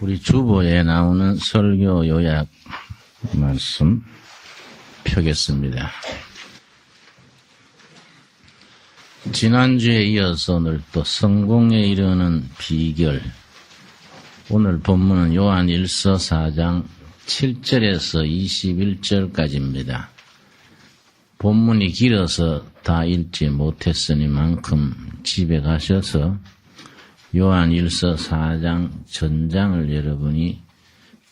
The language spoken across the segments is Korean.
우리 주보에 나오는 설교 요약 말씀 펴겠습니다. 지난주에 이어서 오늘 또 성공에 이르는 비결. 오늘 본문은 요한 1서 4장 7절에서 21절까지입니다. 본문이 길어서 다 읽지 못했으니만큼 집에 가셔서 요한 1서 4장 전장을 여러분이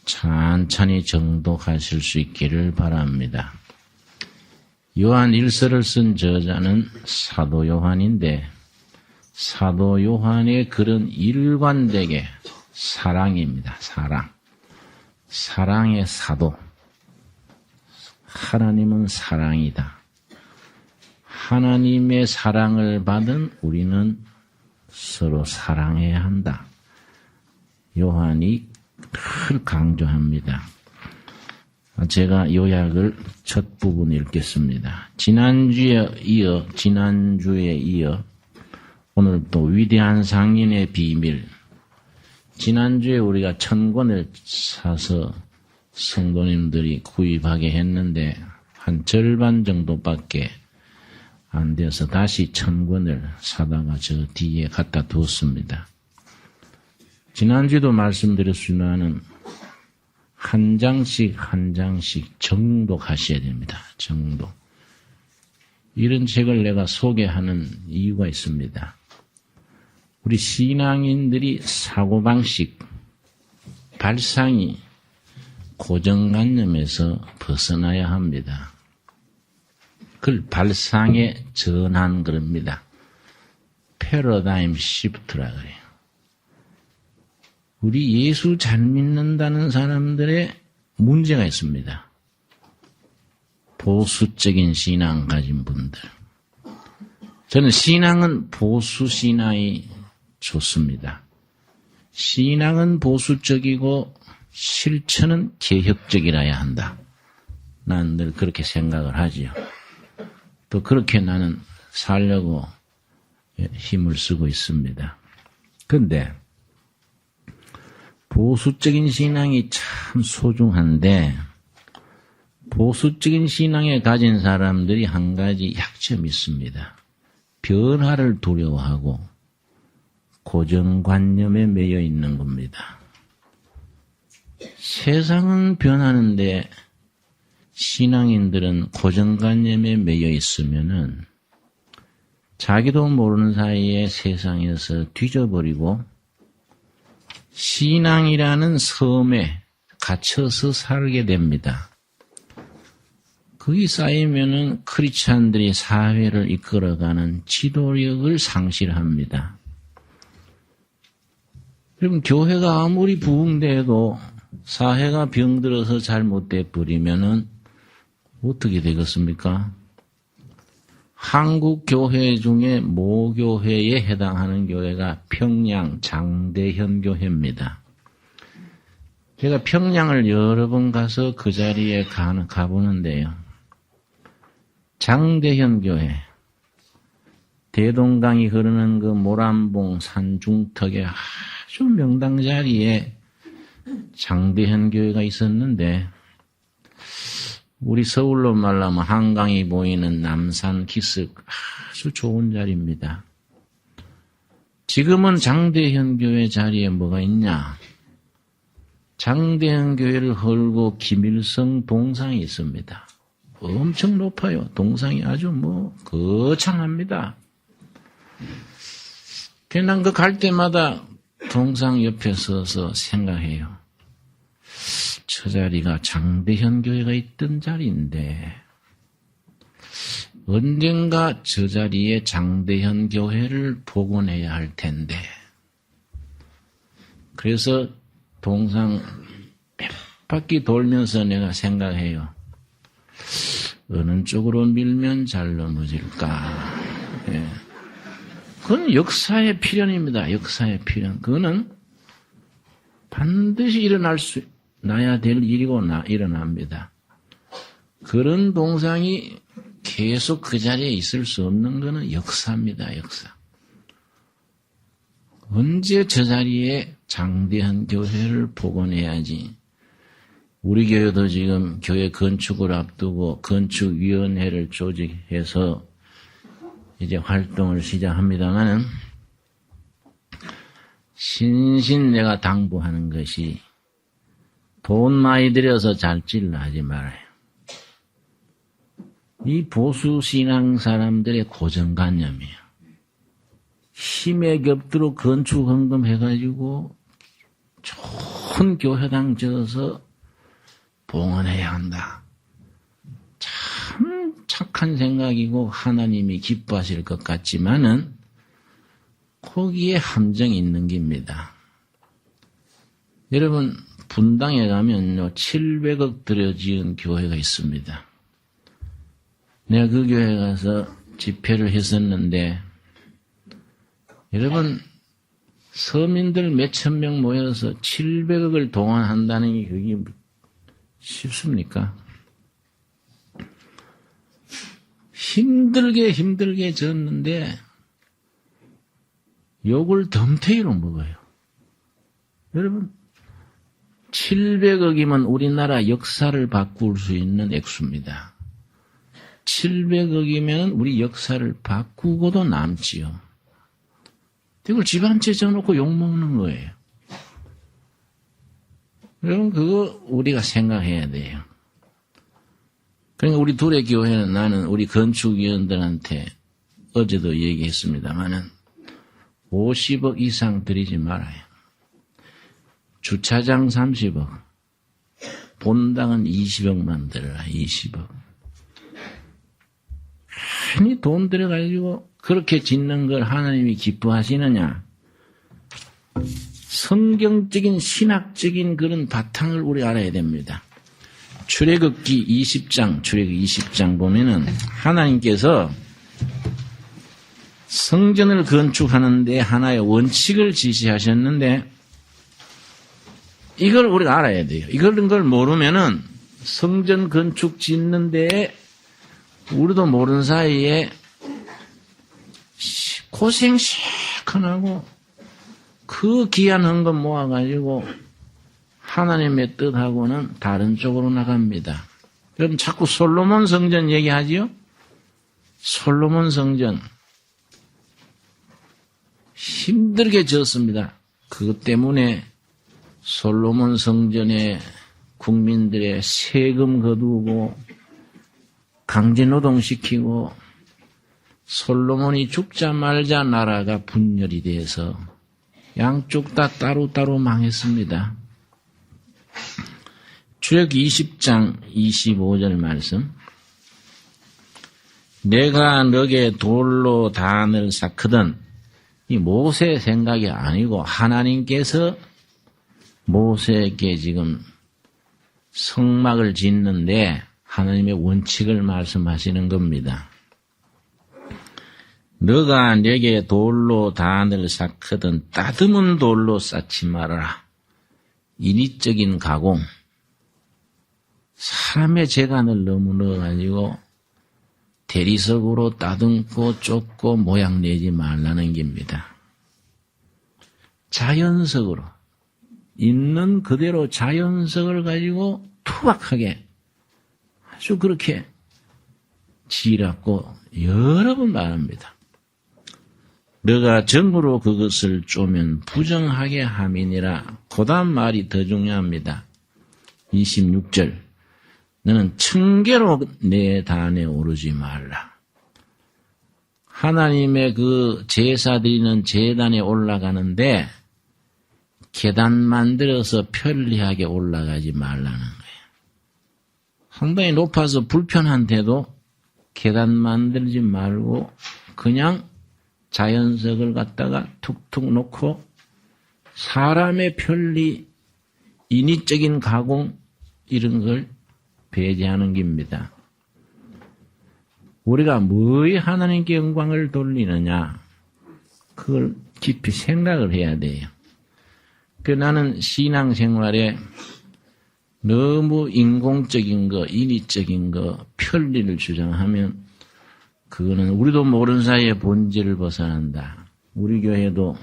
찬찬히 정독하실 수 있기를 바랍니다. 요한 1서를 쓴 저자는 사도 요한인데 사도 요한의 글은 일관되게 사랑입니다. 사랑의 사도. 하나님은 사랑이다. 하나님의 사랑을 받은 우리는 서로 사랑해야 한다. 요한이 늘 강조합니다. 제가 요약을 첫 부분 읽겠습니다. 지난주에 이어 오늘 또 위대한 상인의 비밀. 지난주에 우리가 1000권을 사서 성도님들이 구입하게 했는데 한 절반 정도밖에 안 돼서 다시 1000권을 사다가 저 뒤에 갖다 두었습니다. 지난주에도 말씀드렸지만은 한 장씩 정독하셔야 됩니다. 정독. 이런 책을 내가 소개하는 이유가 있습니다. 우리 신앙인들이 사고방식, 발상이 고정관념에서 벗어나야 합니다. 그걸 발상의 전환 그럽니다. 패러다임 시프트라 그래요. 우리 예수 잘 믿는다는 사람들의 문제가 있습니다. 보수적인 신앙 가진 분들. 저는 신앙은 보수 신앙이 좋습니다. 신앙은 보수적이고 실천은 개혁적이라야 한다. 난 늘 그렇게 생각을 하지요. 또 그렇게 나는 살려고 힘을 쓰고 있습니다. 그런데 보수적인 신앙이 참 소중한데 보수적인 신앙에 가진 사람들이 한 가지 약점이 있습니다. 변화를 두려워하고 고정관념에 매여 있는 겁니다. 세상은 변하는데 신앙인들은 고정관념에 매여 있으면은 자기도 모르는 사이에 세상에서 뒤져버리고 신앙이라는 섬에 갇혀서 살게 됩니다. 거기 쌓이면은 크리스찬들이 사회를 이끌어가는 지도력을 상실합니다. 그럼 교회가 아무리 부흥돼도 사회가 병들어서 잘못돼 버리면은 어떻게 되겠습니까? 한국 교회 중에 모교회에 해당하는 교회가 평양 장대현 교회입니다. 제가 평양을 여러 번 가서 그 자리에 가보는데요. 장대현 교회, 대동강이 흐르는 그 모란봉 산 중턱에 아주 명당 자리에 장대현 교회가 있었는데 우리 서울로 말하면 한강이 보이는 남산 기슭 아주 좋은 자리입니다. 지금은 장대현 교회 자리에 뭐가 있냐? 장대현 교회를 헐고 김일성 동상이 있습니다. 엄청 높아요. 동상이 아주 거창합니다. 난 그 갈 때마다 동상 옆에 서서 생각해요. 저 자리가 장대현 교회가 있던 자리인데 언젠가 저 자리에 장대현 교회를 복원해야 할 텐데 그래서 동상 몇 바퀴 돌면서 내가 생각해요. 어느 쪽으로 밀면 잘 넘어질까. 예. 그건 역사의 필연입니다. 역사의 필연. 그거는 반드시 나야 될 일이고 일어납니다. 그런 동상이 계속 그 자리에 있을 수 없는 것은 역사입니다. 역사. 언제 저 자리에 장대한 교회를 복원해야지. 우리 교회도 지금 교회 건축을 앞두고 건축위원회를 조직해서 이제 활동을 시작합니다만은 신신 내가 당부하는 것이 돈 많이 들여서 잘 질러 하지 말아요. 이 보수 신앙 사람들의 고정관념이에요. 힘에 겹도록 건축 헌금해가지고 좋은 교회당 지어서 봉헌해야 한다. 참 착한 생각이고 하나님이 기뻐하실 것 같지만은 거기에 함정이 있는 겁니다. 여러분 분당에 가면요 700억 들여 지은 교회가 있습니다. 내가 그 교회 가서 집회를 했었는데 여러분 서민들 몇천 명 모여서 700억을 동원한다는 게 그게 쉽습니까? 힘들게 졌는데 욕을 덤태기로 먹어요. 여러분 700억이면 우리나라 역사를 바꿀 수 있는 액수입니다. 700억이면 우리 역사를 바꾸고도 남지요. 이걸 집 한 채 져놓고 욕먹는 거예요. 여러분 그거 우리가 생각해야 돼요. 그러니까 우리 둘의 교회는 나는 우리 건축위원들한테 어제도 얘기했습니다마는 50억 이상 들이지 말아요. 주차장 30억, 본당은 20억만 들어라. 20억. 괜히 돈 들여가지고 그렇게 짓는 걸 하나님이 기뻐하시느냐? 성경적인 신학적인 그런 바탕을 우리 알아야 됩니다. 출애굽기 20장 보면은 하나님께서 성전을 건축하는데 하나의 원칙을 지시하셨는데 이걸 우리가 알아야 돼요. 이런 걸 모르면은 성전 건축 짓는데 우리도 모르는 사이에 고생 시큰하고 그 귀한 헌금 모아가지고 하나님의 뜻하고는 다른 쪽으로 나갑니다. 여러분 자꾸 솔로몬 성전 얘기하지요? 솔로몬 성전 힘들게 지었습니다. 그것 때문에 솔로몬 성전에 국민들의 세금 거두고 강제노동시키고 솔로몬이 죽자 말자 나라가 분열이 돼서 양쪽 다 따로따로 망했습니다. 출애굽기 20장 25절 말씀. 내가 너게 돌로 단을 쌓거든. 이 모세의 생각이 아니고 하나님께서 모세에게 지금 성막을 짓는데 하나님의 원칙을 말씀하시는 겁니다. 너가 내게 돌로 단을 쌓거든 따듬은 돌로 쌓지 말아라. 인위적인 가공, 사람의 재간을 너무 넣어가지고 대리석으로 따듬고 쫓고 모양 내지 말라는 겁니다. 자연석으로 있는 그대로 자연석을 가지고 투박하게 아주 그렇게 지으라고 여러 번 말합니다. 너가 정으로 그것을 쪼면 부정하게 함이니라. 그 다음 말이 더 중요합니다. 26절. 너는 층계로 내 단에 오르지 말라. 하나님의 그 제사 드리는 제단에 올라가는데 계단 만들어서 편리하게 올라가지 말라는 거예요. 상당히 높아서 불편한데도 계단 만들지 말고 그냥 자연석을 갖다가 툭툭 놓고 사람의 편리, 인위적인 가공 이런 걸 배제하는 겁니다. 우리가 뭐에 하나님께 영광을 돌리느냐 그걸 깊이 생각을 해야 돼요. 나는 신앙생활에 너무 인공적인 거, 인위적인 거, 편리를 주장하면 그거는 우리도 모르는 사이에 본질을 벗어난다. 우리 교회도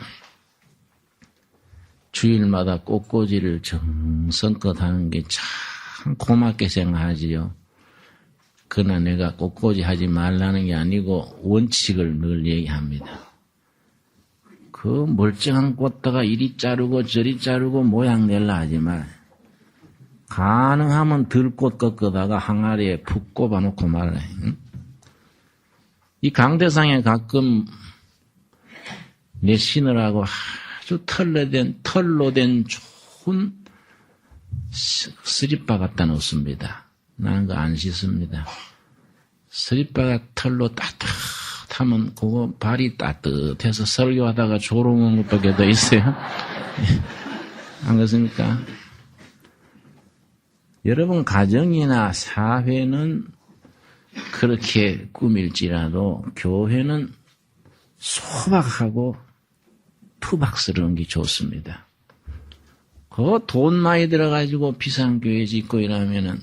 주일마다 꽃꽂이를 정성껏 하는 게 참 고맙게 생각하지요. 그러나 내가 꽃꽂이 하지 말라는 게 아니고 원칙을 늘 얘기합니다. 그 멀쩡한 꽃다가 이리 자르고 저리 자르고 모양 낼라 하지 말. 가능하면 들꽃 꺾어다가 항아리에 푹 꼽아놓고 말래. 응? 이 강대상에 가끔 내 신으라고 아주 털로 된 좋은 스리빠 갖다 놓습니다. 나는 그거 안 씻습니다. 스리빠가 털로 따뜻하면 그거 발이 따뜻해서 설교하다가 졸음온 것밖에 더 있어요. 안 그렇습니까? 여러분 가정이나 사회는 그렇게 꾸밀지라도 교회는 소박하고 투박스러운 게 좋습니다. 그거 돈 많이 들어가지고 비싼 교회 짓고 이러면은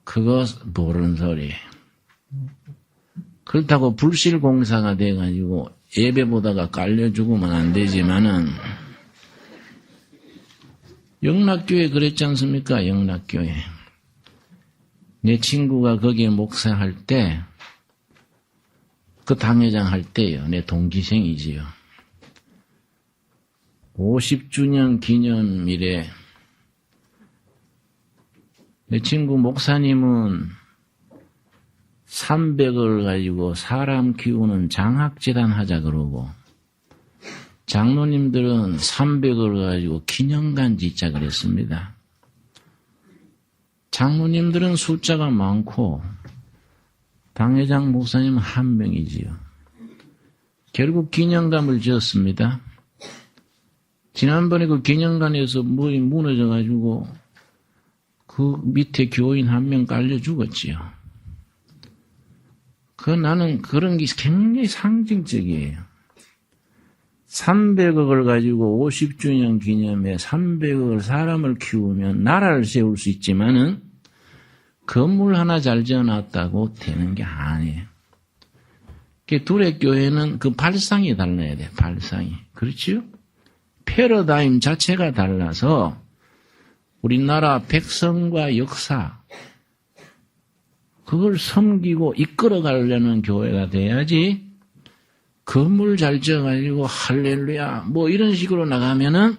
그거 모르는 소리예요. 그렇다고 불실공사가 돼가지고 예배 보다가 깔려 죽으면 안 되지만은 영락교회 그랬지 않습니까? 영락교회. 내 친구가 거기에 목사할 때, 그 당회장 할 때요. 내 동기생이지요. 50주년 기념일에 내 친구 목사님은 300을 가지고 사람 키우는 장학재단 하자 그러고 장로님들은 300을 가지고 기념관 짓자 그랬습니다. 장로님들은 숫자가 많고 당회장 목사님은 한 명이지요. 결국 기념관을 지었습니다. 지난번에 그 기념관에서 뭐이 무너져가지고 그 밑에 교인 한 명 깔려 죽었지요. 나는 그런 게 굉장히 상징적이에요. 300억을 가지고 50주년 기념에 300억을 사람을 키우면 나라를 세울 수 있지만은 건물 하나 잘 지어놨다고 되는 게 아니에요. 둘의 교회는 그 발상이 달라야 돼, 발상이. 그렇지요? 패러다임 자체가 달라서 우리나라 백성과 역사, 그걸 섬기고 이끌어가려는 교회가 돼야지 건물 잘 지어가지고 할렐루야 뭐 이런 식으로 나가면은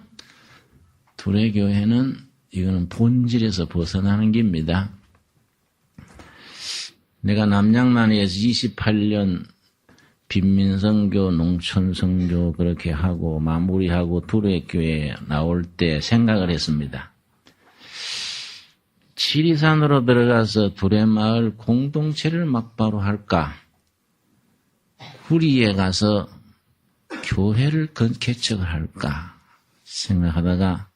둘의 교회는 이거는 본질에서 벗어나는 겁니다. 내가 남양만에서 28년 빈민선교, 농촌선교 그렇게 하고 마무리하고 둘의 교회에 나올 때 생각을 했습니다. 지리산으로 들어가서 둘의 마을 공동체를 막바로 할까? 구리에 가서 교회를 개척을 할까? 생각하다가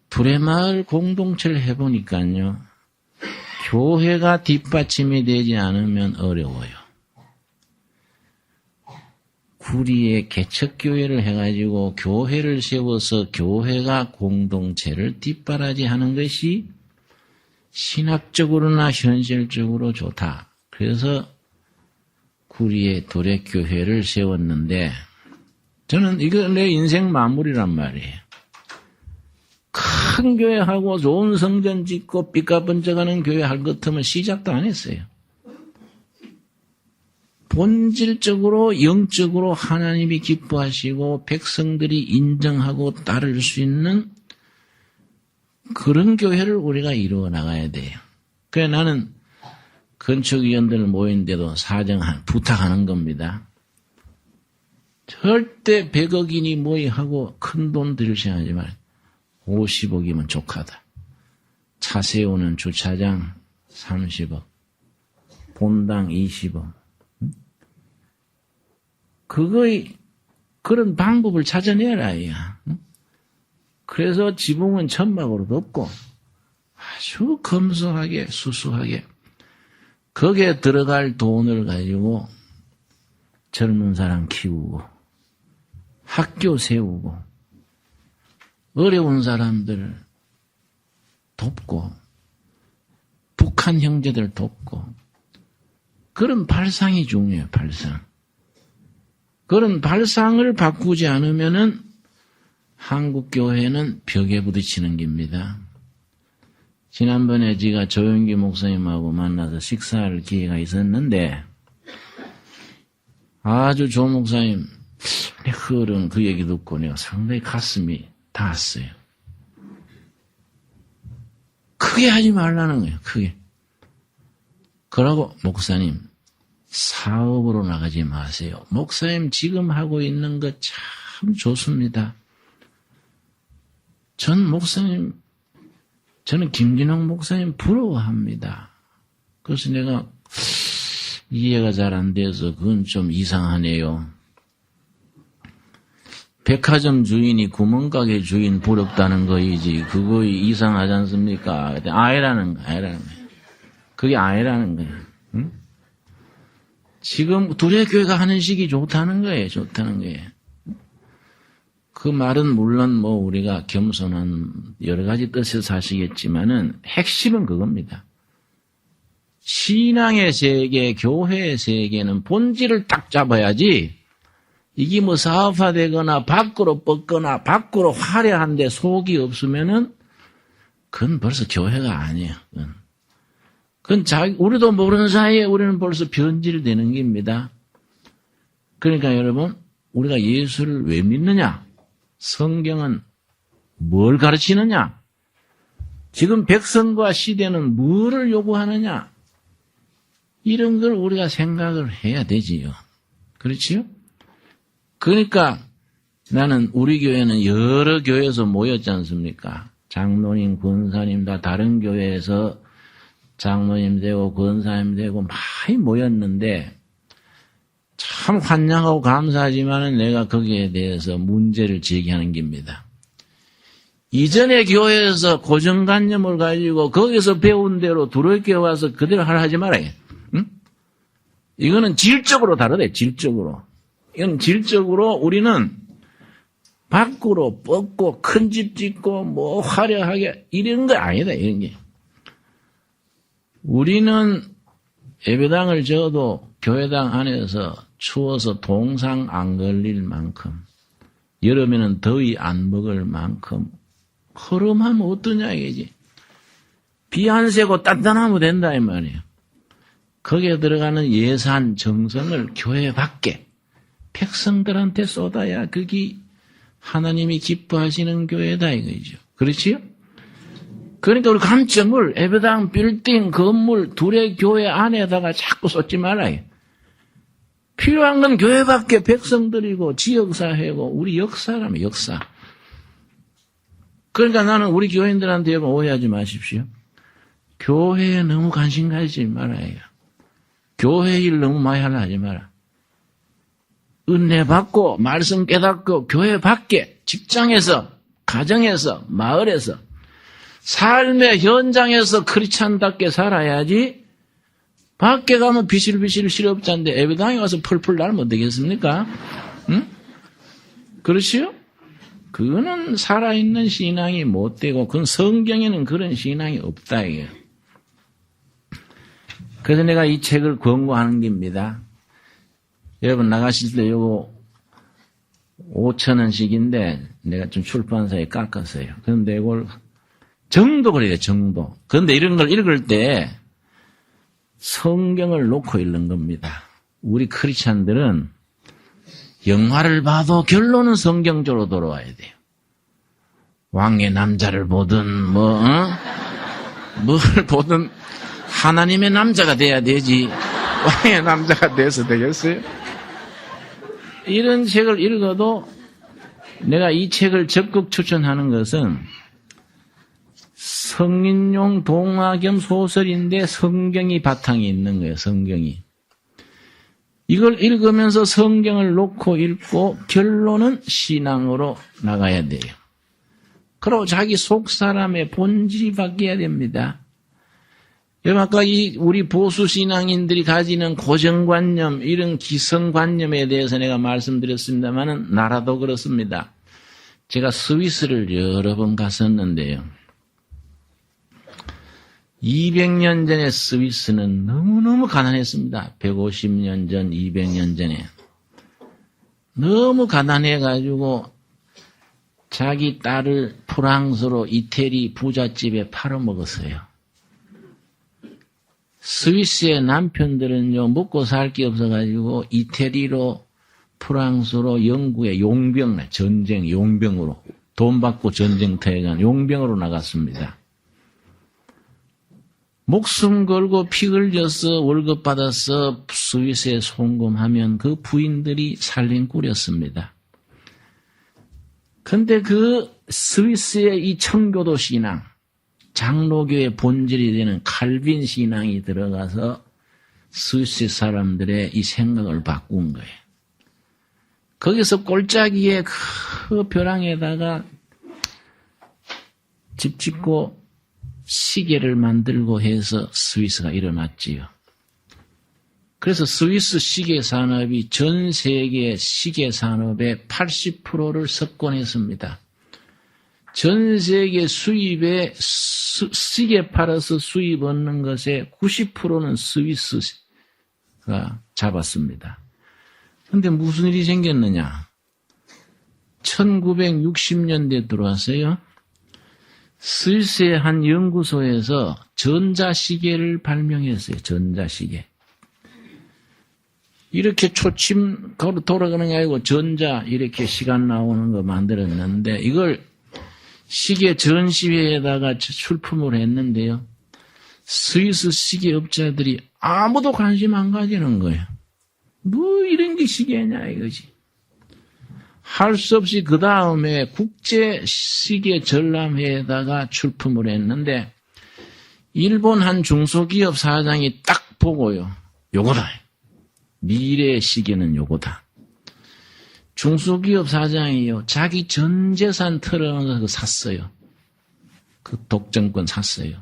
둘의 마을 공동체를 해보니까요. 교회가 뒷받침이 되지 않으면 어려워요. 구리에 개척교회를 해가지고 교회를 세워서 교회가 공동체를 뒷바라지하는 것이 신학적으로나 현실적으로 좋다. 그래서 구리에 도래교회를 세웠는데 저는 이거 내 인생 마무리란 말이에요. 큰 교회하고 좋은 성전 짓고 삐까번쩍하는 교회 할 것 같으면 시작도 안 했어요. 본질적으로 영적으로 하나님이 기뻐하시고 백성들이 인정하고 따를 수 있는 그런 교회를 우리가 이루어 나가야 돼요. 그래서 나는 건축위원들 모인데도 부탁하는 겁니다. 절대 100억이니 뭐이 하고 큰 돈 들일 생각하지 말고 50억이면 족하다. 차 세우는 주차장 30억, 본당 20억. 그런 방법을 찾아내라, 야. 그래서 지붕은 천막으로 덮고 아주 검소하게, 수수하게 거기에 들어갈 돈을 가지고 젊은 사람 키우고 학교 세우고 어려운 사람들 돕고 북한 형제들 돕고 그런 발상이 중요해요, 발상. 그런 발상을 바꾸지 않으면은 한국 교회는 벽에 부딪히는 겁니다. 지난번에 제가 조영기 목사님하고 만나서 식사할 기회가 있었는데 아주 조 목사님 흐른 그 얘기 듣고 내가 상당히 가슴이 닿았어요. 크게 하지 말라는 거예요. 크게. 그러고 목사님 사업으로 나가지 마세요. 목사님 지금 하고 있는 거 참 좋습니다. 저는 김진홍 목사님 부러워합니다. 그래서 내가 이해가 잘 안 돼서 그건 좀 이상하네요. 백화점 주인이 구멍가게 주인 부럽다는 거이지 그거 이상하지 않습니까? 아니라는 거예요. 그게 아니라는 거예요. 응? 지금 두레교회가 하는 식이 좋다는 거예요. 그 말은 물론 우리가 겸손한 여러 가지 뜻에서 하시겠지만은 핵심은 그겁니다. 신앙의 세계, 교회의 세계는 본질을 딱 잡아야지 이게 사업화되거나 밖으로 뻗거나 밖으로 화려한데 속이 없으면은 그건 벌써 교회가 아니에요. 그건 우리도 모르는 사이에 우리는 벌써 변질되는 겁니다. 그러니까 여러분, 우리가 예수를 왜 믿느냐? 성경은 뭘 가르치느냐? 지금 백성과 시대는 뭐를 요구하느냐? 이런 걸 우리가 생각을 해야 되지요. 그렇지요? 그러니까 나는 우리 교회는 여러 교회에서 모였지 않습니까? 장로님, 권사님 다 다른 교회에서 장로님 되고 권사님 되고 많이 모였는데 참 환영하고 감사하지만은 내가 거기에 대해서 문제를 제기하는 겁니다. 이전의 교회에서 고정관념을 가지고 거기서 배운 대로 두렵게 와서 그대로 하지 말아요. 응? 이거는 질적으로 다르대, 질적으로. 이건 질적으로 우리는 밖으로 뻗고 큰 집 짓고 화려하게 이런 거 아니다, 이런 게. 우리는 예배당을 지어도 교회당 안에서 추워서 동상 안 걸릴 만큼, 여름에는 더위 안 먹을 만큼, 허름하면 어떠냐, 이게지. 비 안 새고 단단하면 된다, 이 말이에요. 거기에 들어가는 예산, 정성을 교회 밖에, 백성들한테 쏟아야 그게 하나님이 기뻐하시는 교회다, 이거죠. 그렇지요? 그러니까 우리 감점을 예배당, 빌딩, 건물, 둘의 교회 안에다가 자꾸 쏟지 말아요. 필요한 건 교회 밖에 백성들이고 지역사회고 우리 역사라며 역사. 그러니까 나는 우리 교인들한테 여러분 오해하지 마십시오. 교회에 너무 관심 가지지 말아요. 교회 일 너무 많이 하려 하지 마라. 은혜 받고 말씀 깨닫고 교회 밖에 직장에서 가정에서 마을에서 삶의 현장에서 크리스찬답게 살아야지 밖에 가면 비실비실 실업자인데 예배당에 가서 펄펄 날면 되겠습니까? 응? 그렇지요? 그거는 살아있는 신앙이 못 되고 그건 성경에는 그런 신앙이 없다 이게. 그래서 내가 이 책을 권고하는 겁니다. 여러분 나가실 때 요거 5,000원씩인데 내가 좀 출판사에 깎았어요. 그런데 이걸 정도 그래요, 정도. 그런데 이런 걸 읽을 때 성경을 놓고 읽는 겁니다. 우리 크리스찬들은 영화를 봐도 결론은 성경적으로 돌아와야 돼요. 왕의 남자를 보든 뭘 보든 하나님의 남자가 돼야 되지 왕의 남자가 돼서 되겠어요? 이런 책을 읽어도 내가 이 책을 적극 추천하는 것은 성인용 동화 겸 소설인데 성경이 바탕이 있는 거예요. 성경이. 이걸 읽으면서 성경을 놓고 읽고 결론은 신앙으로 나가야 돼요. 그리고 자기 속 사람의 본질이 바뀌어야 됩니다. 여러분 아까 우리 보수 신앙인들이 가지는 고정관념, 이런 기성관념에 대해서 내가 말씀드렸습니다만은 나라도 그렇습니다. 제가 스위스를 여러 번 갔었는데요. 200년 전에 스위스는 너무너무 가난했습니다. 150년 전, 200년 전에. 너무 가난해가지고 자기 딸을 프랑스로 이태리 부잣집에 팔아먹었어요. 스위스의 남편들은요, 먹고 살 게 없어가지고 이태리로 프랑스로 영국의 용병, 전쟁 용병으로 돈 받고 전쟁터에 간 용병으로 나갔습니다. 목숨 걸고 피 흘려서 월급 받아서 스위스에 송금하면 그 부인들이 살림 꾸렸습니다. 근데 그 스위스의 이 청교도 신앙, 장로교의 본질이 되는 칼빈 신앙이 들어가서 스위스 사람들의 이 생각을 바꾼 거예요. 거기서 골짜기에 그 벼랑에다가 집 짓고 시계를 만들고 해서 스위스가 일어났지요. 그래서 스위스 시계 산업이 전 세계 시계 산업의 80%를 석권했습니다. 전 세계 수입에 시계 팔아서 수입 얻는 것의 90%는 스위스가 잡았습니다. 그런데 무슨 일이 생겼느냐? 1960년대에 들어왔어요. 스위스의 한 연구소에서 전자시계를 발명했어요. 전자시계. 이렇게 초침 돌아가는 게 아니고 전자 이렇게 시간 나오는 거 만들었는데 이걸 시계 전시회에다가 출품을 했는데요. 스위스 시계 업자들이 아무도 관심 안 가지는 거예요. 뭐 이런 게 시계냐 이거지. 할 수 없이 그 다음에 국제 시계 전람회에다가 출품을 했는데 일본 한 중소기업 사장이 딱 보고요. 요거다. 미래의 시계는 요거다. 중소기업 사장이요. 자기 전 재산 털어놓아서 샀어요. 그 독점권 샀어요.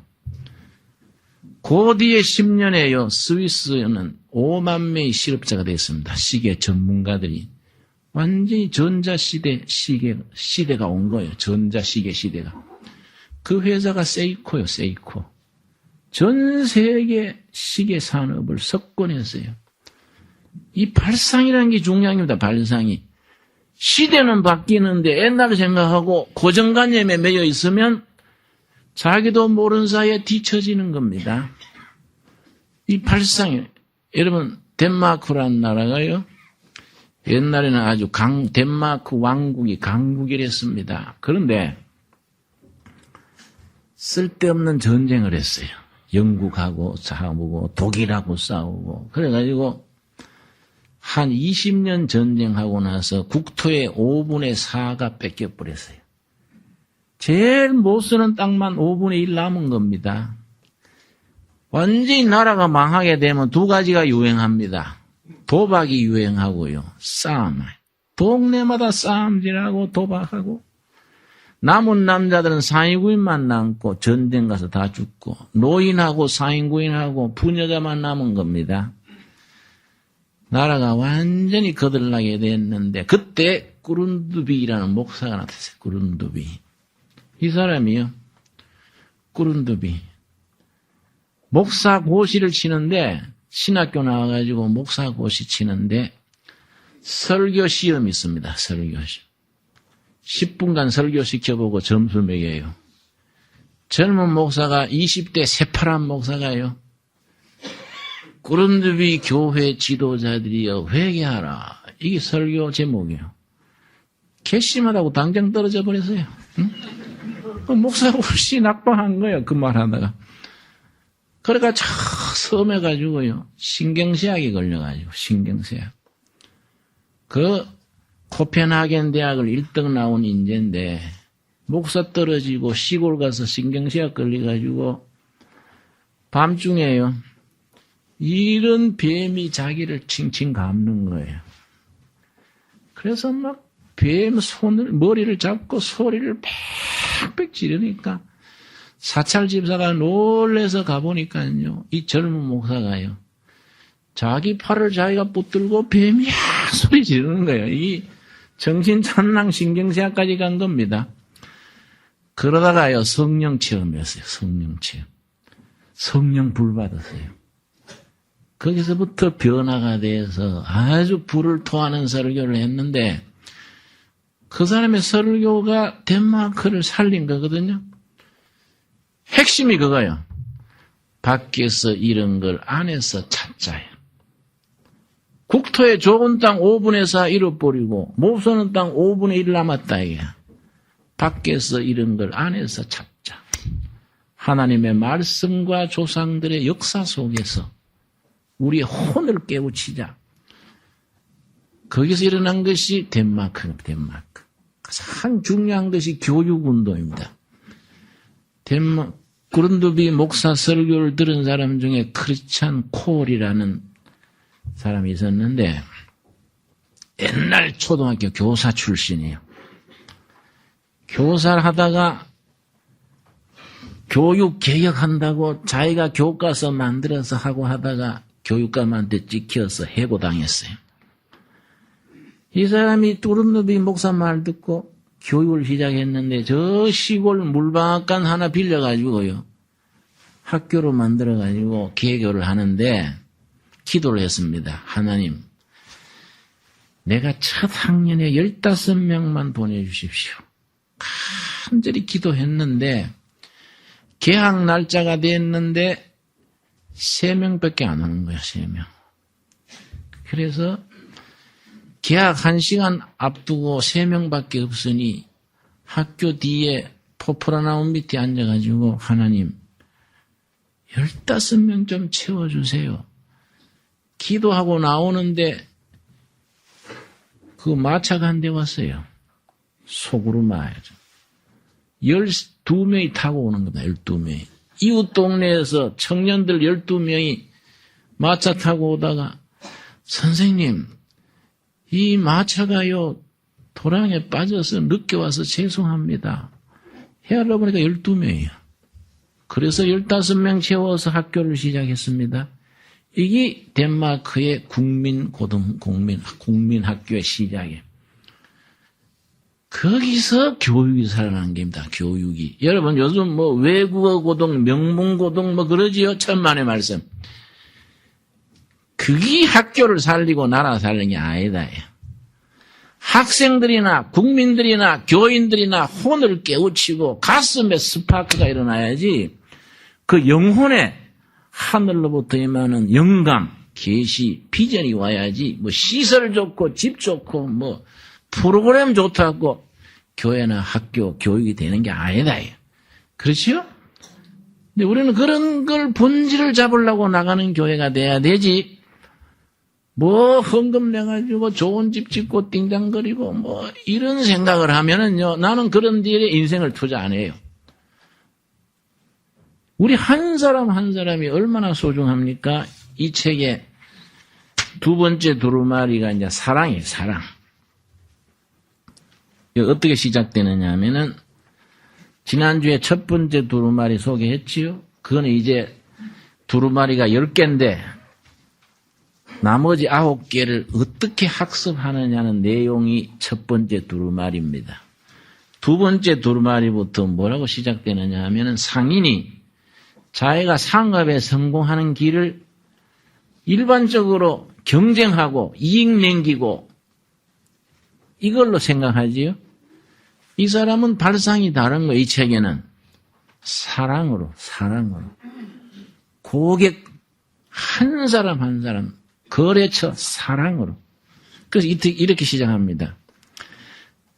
그 뒤에 10년에요. 스위스는 5만 명의 실업자가 됐습니다. 시계 전문가들이. 완전히 전자시대 시대가 온 거예요. 전자시계 시대가. 그 회사가 세이코요. 세이코. 전 세계 시계 산업을 석권했어요. 이 발상이라는 게 중요한 겁니다. 발상이. 시대는 바뀌는데 옛날 생각하고 고정관념에 매여 있으면 자기도 모르는 사이에 뒤처지는 겁니다. 이 발상이. 여러분 덴마크라는 나라가요. 옛날에는 아주 덴마크 왕국이 강국이랬습니다. 그런데 쓸데없는 전쟁을 했어요. 영국하고 싸우고 독일하고 싸우고 그래가지고 한 20년 전쟁하고 나서 국토의 5분의 4가 뺏겨버렸어요. 제일 못 쓰는 땅만 5분의 1 남은 겁니다. 완전히 나라가 망하게 되면 두 가지가 유행합니다. 도박이 유행하고요. 싸움. 동네마다 싸움질하고 도박하고 남은 남자들은 상위구인만 남고 전쟁 가서 다 죽고 노인하고 상위구인하고 부녀자만 남은 겁니다. 나라가 완전히 거들나게 됐는데 그때 꾸룬두비라는 목사가 나타났어요. 꾸룬두비. 이 사람이요. 꾸룬두비. 목사 고시를 치는데 신학교 나와가지고 목사 고시 치는데 설교 시험이 있습니다. 설교 시험. 10분간 설교 시켜보고 점수 매겨요. 젊은 목사가 20대 새파란 목사가요. 꾸룬두비 교회 지도자들이여 회개하라. 이게 설교 제목이에요. 괘씸하다고 당장 떨어져 버렸어요. 응? 목사 없이 낙방한 거예요. 그 말하다가. 그러니까 참 섬해가지고요. 신경쇠약이 걸려가지고 신경쇠약. 그 코펜하겐 대학을 1등 나온 인재인데 목사 떨어지고 시골 가서 신경쇠약 걸려가지고 밤중에요. 이런 뱀이 자기를 칭칭 감는 거예요. 그래서 막 뱀 머리를 잡고 소리를 빽빽 지르니까 사찰 집사가 놀래서 가보니까요. 이 젊은 목사가요. 자기 팔을 자기가 붙들고 뱀이야 소리 지르는 거예요. 이 정신찬랑 신경쇠약까지 간 겁니다. 그러다가요. 성령 체험이었어요. 성령 체험. 성령 불 받았어요. 거기서부터 변화가 돼서 아주 불을 토하는 설교를 했는데 그 사람의 설교가 덴마크를 살린 거거든요. 핵심이 그거예요. 밖에서 잃은 걸 안에서 찾자예요. 국토에 좋은 땅 5분의 4 잃어버리고 못 사는 땅 5분의 1 남았다 이게. 밖에서 잃은 걸 안에서 찾자. 하나님의 말씀과 조상들의 역사 속에서 우리의 혼을 깨우치자. 거기서 일어난 것이 덴마크입니다. 덴마크. 가장 중요한 것이 교육운동입니다. 그룬드비 목사 설교를 들은 사람 중에 크리스찬 콜이라는 사람이 있었는데 옛날 초등학교 교사 출신이에요. 교사를 하다가 교육 개혁한다고 자기가 교과서 만들어서 하고 하다가 교육감한테 찍혀서 해고당했어요. 이 사람이 뚜른누비 목사 말 듣고 교육을 시작했는데 저 시골 물방앗간 하나 빌려가지고요. 학교로 만들어가지고 개교를 하는데 기도를 했습니다. 하나님, 내가 첫 학년에 15명만 보내주십시오. 간절히 기도했는데 개학 날짜가 됐는데 3명밖에 안 오는 거야, 3명. 그래서 개학 1시간 앞두고 3명밖에 없으니 학교 뒤에 포프라나무 밑에 앉아가지고 하나님 15명 좀 채워주세요. 기도하고 나오는데 그 마차가 한 대 왔어요. 속으로 말이죠. 12명이 타고 오는 거다. 12명이. 이웃 동네에서 청년들 12명이 마차 타고 오다가 선생님 이 마차가요 도랑에 빠져서 늦게 와서 죄송합니다. 헤아려 보니까 12명이에요. 그래서 15명 채워서 학교를 시작했습니다. 이게 덴마크의 국민학교의 시작이에요. 거기서 교육이 살아나는 겁니다. 교육이. 여러분 요즘 뭐 외국어 고등, 명문 고등 뭐 그러지요. 천만의 말씀. 그게 학교를 살리고 나라 살리는 게 아니다. 학생들이나 국민들이나 교인들이나 혼을 깨우치고 가슴에 스파크가 일어나야지 그 영혼에 하늘로부터 임하는 영감, 계시, 비전이 와야지 뭐 시설 좋고 집 좋고 뭐 프로그램 좋다고 교회나 학교, 교육이 되는 게 아니다. 그렇지요? 근데 우리는 그런 걸 본질을 잡으려고 나가는 교회가 돼야 되지. 뭐 헌금 내가지고 좋은 집 짓고 띵장거리고 뭐 이런 생각을 하면은요. 나는 그런 일에 인생을 투자 안 해요. 우리 한 사람 한 사람이 얼마나 소중합니까? 이 책의 두 번째 두루마리가 이제 사랑이에요. 사랑. 어떻게 시작되느냐 하면은 지난주에 첫 번째 두루마리 소개했지요. 그거는 이제 두루마리가 10개인데 나머지 9개를 어떻게 학습하느냐는 내용이 첫 번째 두루마리입니다. 두 번째 두루마리부터 뭐라고 시작되느냐 하면은 상인이 자기가 상업에 성공하는 길을 일반적으로 경쟁하고 이익 남기고 이걸로 생각하지요. 이 사람은 발상이 다른 거예요. 이 책에는 사랑으로 고객 한 사람 한 사람 거래처 사랑으로. 그래서 이렇게 시작합니다.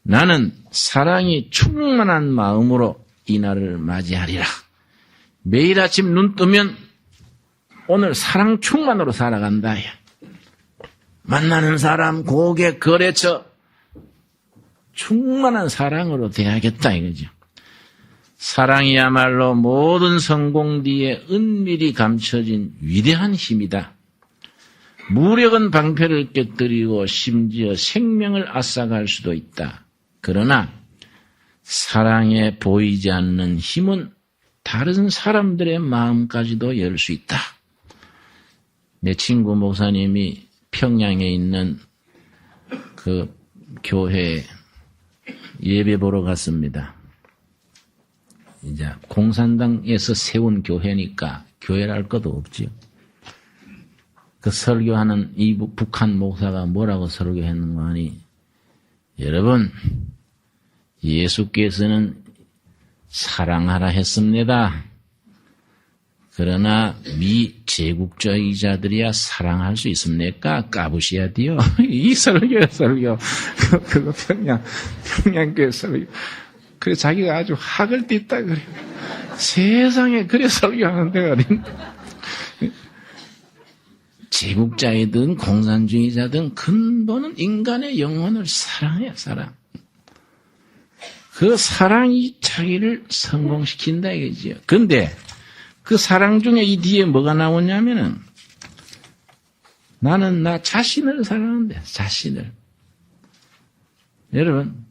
나는 사랑이 충만한 마음으로 이날을 맞이하리라. 매일 아침 눈 뜨면 오늘 사랑 충만으로 살아간다. 만나는 사람, 고객, 거래처 충만한 사랑으로 대하겠다 이거죠. 사랑이야말로 모든 성공 뒤에 은밀히 감춰진 위대한 힘이다. 무력은 방패를 깨뜨리고 심지어 생명을 앗아갈 수도 있다. 그러나 사랑에 보이지 않는 힘은 다른 사람들의 마음까지도 열 수 있다. 내 친구 목사님이 평양에 있는 그 교회에 예배 보러 갔습니다. 이제 공산당에서 세운 교회니까 교회랄 것도 없지요. 그 설교하는 이 북한 목사가 뭐라고 설교했는가 하니, 여러분 예수께서는 사랑하라 했습니다. 그러나 미제국주의자들이야 사랑할 수 있습니까? 까부셔야 돼요. 이 설교. 그거 평양교회 설교. 그래 자기가 아주 학을 띠다 그래. 세상에 그래 설교하는 데가 어딘데. 제국자이든 공산주의자든 근본은 인간의 영혼을 사랑해요. 사랑. 그 사랑이 자기를 성공시킨다 이거지요. 근데 그 사랑 중에 이 뒤에 뭐가 나오냐면은 나는 나 자신을 사랑한대. 자신을. 여러분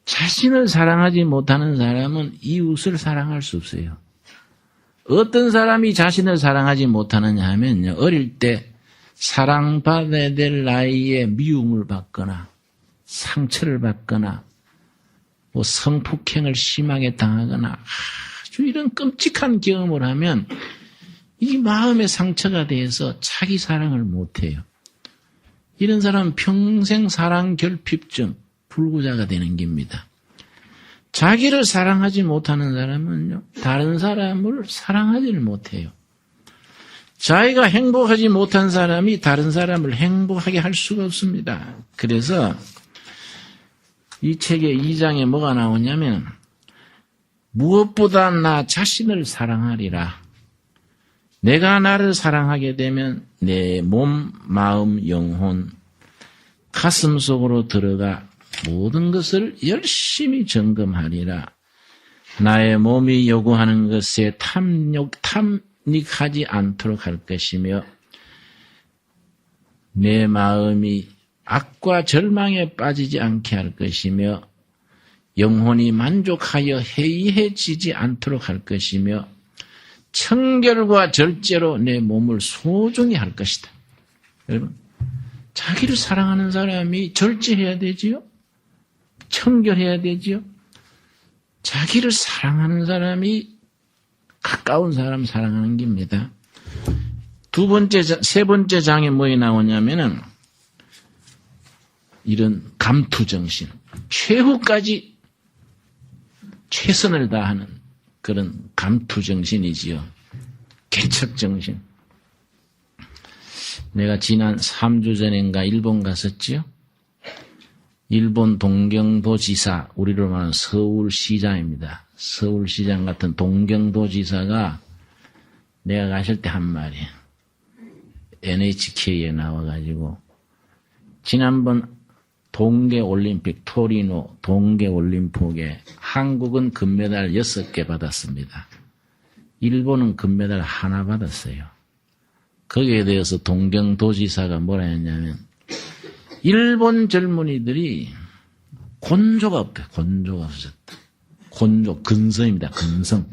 자신을 사랑하지 못하는 사람은 이웃을 사랑할 수 없어요. 어떤 사람이 자신을 사랑하지 못하느냐 하면요. 어릴 때 사랑받아야 될 나이에 미움을 받거나 상처를 받거나 뭐 성폭행을 심하게 당하거나 아주 이런 끔찍한 경험을 하면 이 마음의 상처가 돼서 자기 사랑을 못해요. 이런 사람은 평생 사랑 결핍증, 불구자가 되는 겁니다. 자기를 사랑하지 못하는 사람은요, 다른 사람을 사랑하지를 못해요. 자기가 행복하지 못한 사람이 다른 사람을 행복하게 할 수가 없습니다. 그래서 이 책의 2장에 뭐가 나오냐면 무엇보다 나 자신을 사랑하리라. 내가 나를 사랑하게 되면 내 몸, 마음, 영혼, 가슴 속으로 들어가 모든 것을 열심히 점검하리라. 나의 몸이 요구하는 것에 탐닉하지 않도록 할 것이며 내 마음이 악과 절망에 빠지지 않게 할 것이며 영혼이 만족하여 해이해지지 않도록 할 것이며 청결과 절제로 내 몸을 소중히 할 것이다. 여러분, 자기를 사랑하는 사람이 절제해야 되지요? 청결해야 되지요? 자기를 사랑하는 사람이 가까운 사람 사랑하는 겁니다. 세 번째 장에 뭐에 나오냐면은 이런 감투정신, 최후까지 최선을 다하는 그런 감투정신이지요. 개척정신. 내가 지난 3주 전인가 일본 갔었지요. 일본 동경도지사, 우리로 말하는 서울시장입니다. 서울시장 같은 동경도지사가 내가 가실 때 한 말이에요. NHK에 나와가지고 지난번 동계올림픽 토리노 동계올림픽에 한국은 금메달 6개 받았습니다. 일본은 금메달 하나 받았어요. 거기에 대해서 동경도지사가 뭐라 했냐면 일본 젊은이들이 곤조가 없대. 곤조가 없었다. 곤조, 근성입니다. 근성.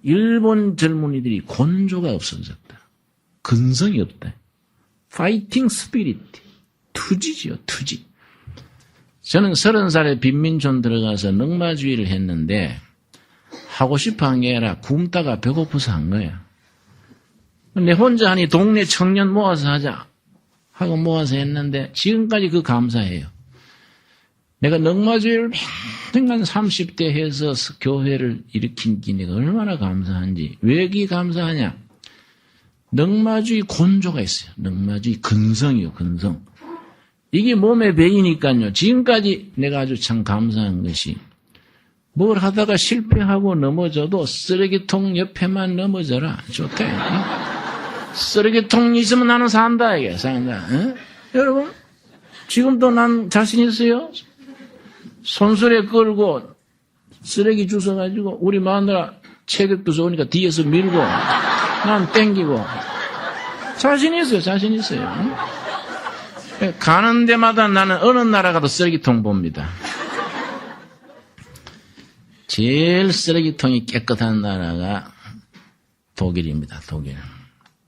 일본 젊은이들이 곤조가 없어졌다. 근성이 없다. 파이팅 스피릿. 투지지요. 투지. 저는 30살에 빈민촌 들어가서 넉마주의를 했는데 하고 싶어 한 게 아니라 굶다가 배고파서 한 거야. 내 혼자 하니 동네 청년 모아서 하자 하고 모아서 했는데 지금까지 그 감사해요. 내가 넉마주의를 맨날 30대 해서 교회를 일으킨 게 내가 얼마나 감사한지. 왜 이렇게 감사하냐? 넉마주의 곤조가 있어요. 넉마주의 근성이요. 근성. 이게 몸에 배이니까요. 지금까지 내가 아주 참 감사한 것이 뭘 하다가 실패하고 넘어져도 쓰레기통 옆에만 넘어져라. 좋대. 쓰레기통 있으면 나는 산다. 이게 산다. 응? 여러분 지금도 난 자신 있어요. 손수레 끌고 쓰레기 주워가지고 우리 마누라 체격도 좋으니까 뒤에서 밀고 난 땡기고 자신 있어요. 자신 있어요. 응? 가는 데마다 나는 어느 나라 가도 쓰레기통 봅니다. 제일 쓰레기통이 깨끗한 나라가 독일입니다. 독일.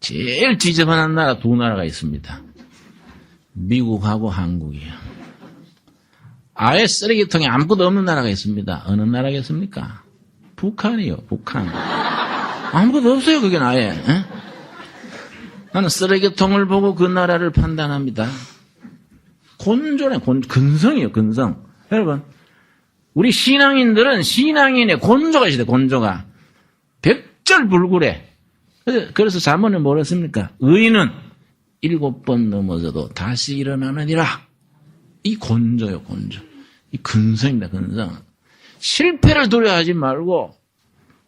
제일 지저분한 나라 두 나라가 있습니다. 미국하고 한국이에요. 아예 쓰레기통이 아무것도 없는 나라가 있습니다. 어느 나라겠습니까? 북한이요. 북한. 아무것도 없어요. 그게 아예. 에? 나는 쓰레기통을 보고 그 나라를 판단합니다. 곤조네. 근성이요. 근성. 여러분 우리 신앙인들은 신앙인의 곤조가 있어요. 곤조가. 백절불굴해. 그래서 잠언을 뭐라 했습니까? 의인은 7번 넘어져도 다시 일어나느니라. 이 곤조요, 곤조. 이 근성입니다, 근성. 실패를 두려워하지 말고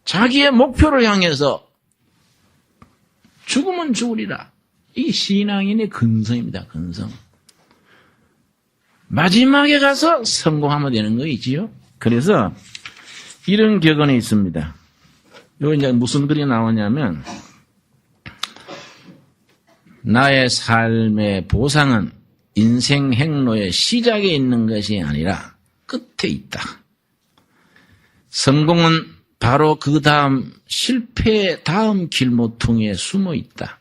자기의 목표를 향해서 죽으면 죽으리라. 이 신앙인의 근성입니다, 근성. 마지막에 가서 성공하면 되는 거이지요. 그래서 이런 격언이 있습니다. 이거 이제 무슨 글이 나오냐면, 나의 삶의 보상은 인생 행로의 시작에 있는 것이 아니라 끝에 있다. 성공은 바로 그 다음 실패의 다음 길모퉁이에 숨어 있다.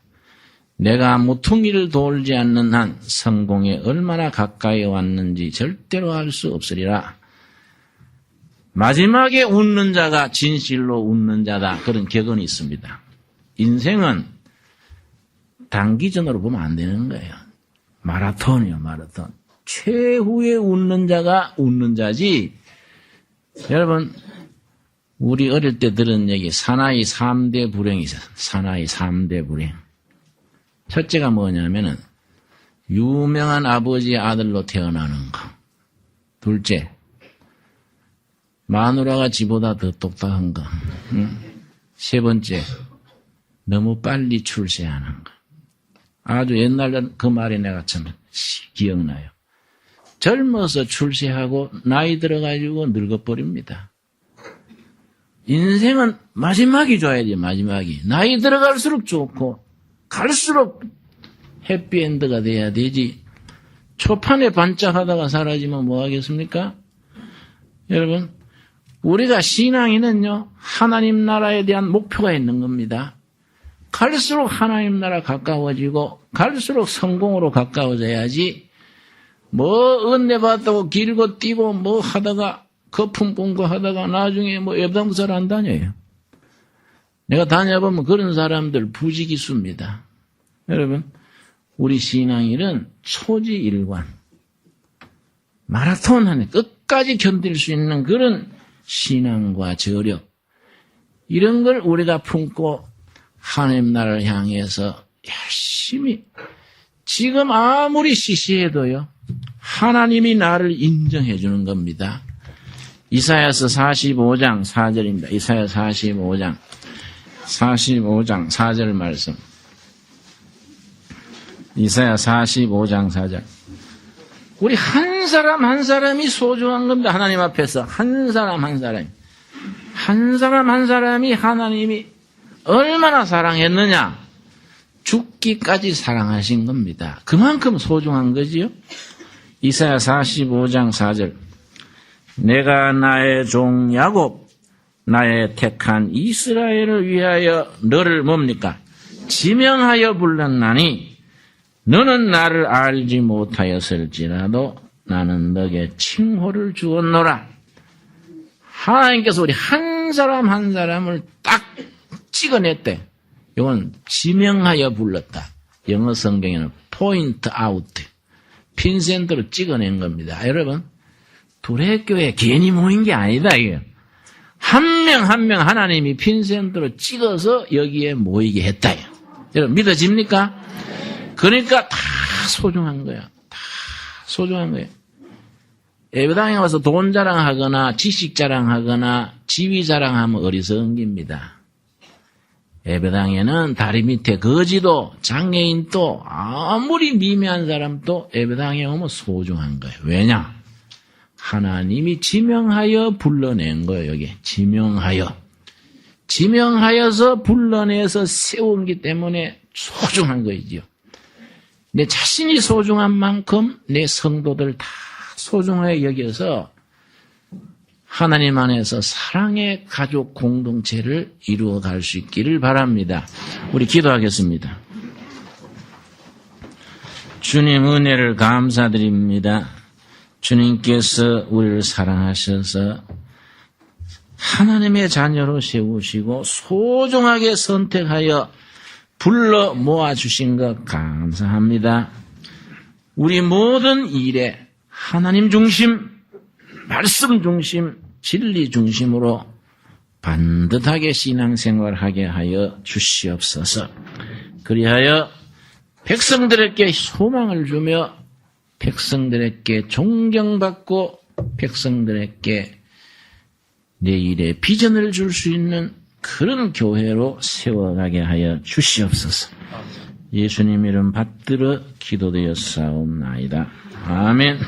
내가 모퉁이를 돌지 않는 한 성공에 얼마나 가까이 왔는지 절대로 알 수 없으리라. 마지막에 웃는 자가 진실로 웃는 자다. 그런 격언이 있습니다. 인생은 단기전으로 보면 안 되는 거예요. 마라톤이요, 마라톤. 최후에 웃는 자가 웃는 자지. 여러분, 우리 어릴 때 들은 얘기, 사나이 3대 불행이 있어요. 사나이 3대 불행. 첫째가 뭐냐면은, 유명한 아버지의 아들로 태어나는 거. 둘째, 마누라가 지보다 더 똑똑한 거. 세 번째, 너무 빨리 출세하는 거. 아주 옛날 그 말이 내가 참 기억나요. 젊어서 출세하고 나이 들어가지고 늙어버립니다. 인생은 마지막이 좋아야지, 마지막이. 나이 들어갈수록 좋고 갈수록 해피엔드가 돼야 되지. 초판에 반짝하다가 사라지면 뭐 하겠습니까? 여러분, 우리가 신앙인은요, 하나님 나라에 대한 목표가 있는 겁니다. 갈수록 하나님 나라 가까워지고 갈수록 성공으로 가까워져야지, 뭐 은혜 받다고 길고 뛰고 뭐 하다가 거품 공부하다가 나중에 뭐 예배당도 잘 안 다녀요. 내가 다녀보면 그런 사람들 부지기수입니다. 여러분, 우리 신앙인은 초지일관, 마라톤 안에 끝까지 견딜 수 있는 그런 신앙과 저력, 이런 걸 우리가 품고 하나님 나라를 향해서 열심히, 지금 아무리 시시해도요, 하나님이 나를 인정해 주는 겁니다. 이사야서 45장 4절입니다. 이사야 45장 4절 말씀. 이사야 45장 4절. 우리 한 사람 한 사람이 소중한 겁니다. 하나님 앞에서 한 사람 한 사람이. 한 사람 한 사람이 하나님이 얼마나 사랑했느냐. 죽기까지 사랑하신 겁니다. 그만큼 소중한 거지요. 이사야 45장 4절. 내가 나의 종 야곱, 나의 택한 이스라엘을 위하여 너를 뭡니까? 지명하여 불렀나니 너는 나를 알지 못하였을지라도 나는 너에게 칭호를 주었노라. 하나님께서 우리 한 사람 한 사람을 딱 찍어냈대. 이건 지명하여 불렀다. 영어 성경에는 point out, 핀센트로 찍어낸 겁니다. 여러분, 두레교회 괜히 모인 게 아니다. 이게 한 명 한 명 하나님이 핀센트로 찍어서 여기에 모이게 했다. 여러분, 믿어집니까? 그러니까 다 소중한 거야. 다 소중한 거예요. 예배당에 와서 돈 자랑하거나 지식 자랑하거나 지위 자랑하면 어리석은 겁니다. 예배당에는 다리 밑에 거지도 장애인도 아무리 미미한 사람도 예배당에 오면 소중한 거예요. 왜냐? 하나님이 지명하여 불러낸 거예요. 여기 지명하여서 불러내서 세운기 때문에 소중한 거이지요. 내 자신이 소중한 만큼 내 성도들 다 소중하게 여겨서 하나님 안에서 사랑의 가족 공동체를 이루어갈 수 있기를 바랍니다. 우리 기도하겠습니다. 주님, 은혜를 감사드립니다. 주님께서 우리를 사랑하셔서 하나님의 자녀로 세우시고 소중하게 선택하여 불러 모아주신 것 감사합니다. 우리 모든 일에 하나님 중심, 말씀 중심, 진리 중심으로 반듯하게 신앙생활하게 하여 주시옵소서. 그리하여 백성들에게 소망을 주며 백성들에게 존경받고 백성들에게 내일의 비전을 줄 수 있는 그런 교회로 세워가게 하여 주시옵소서. 예수님 이름 받들어 기도되었사옵나이다. 아멘.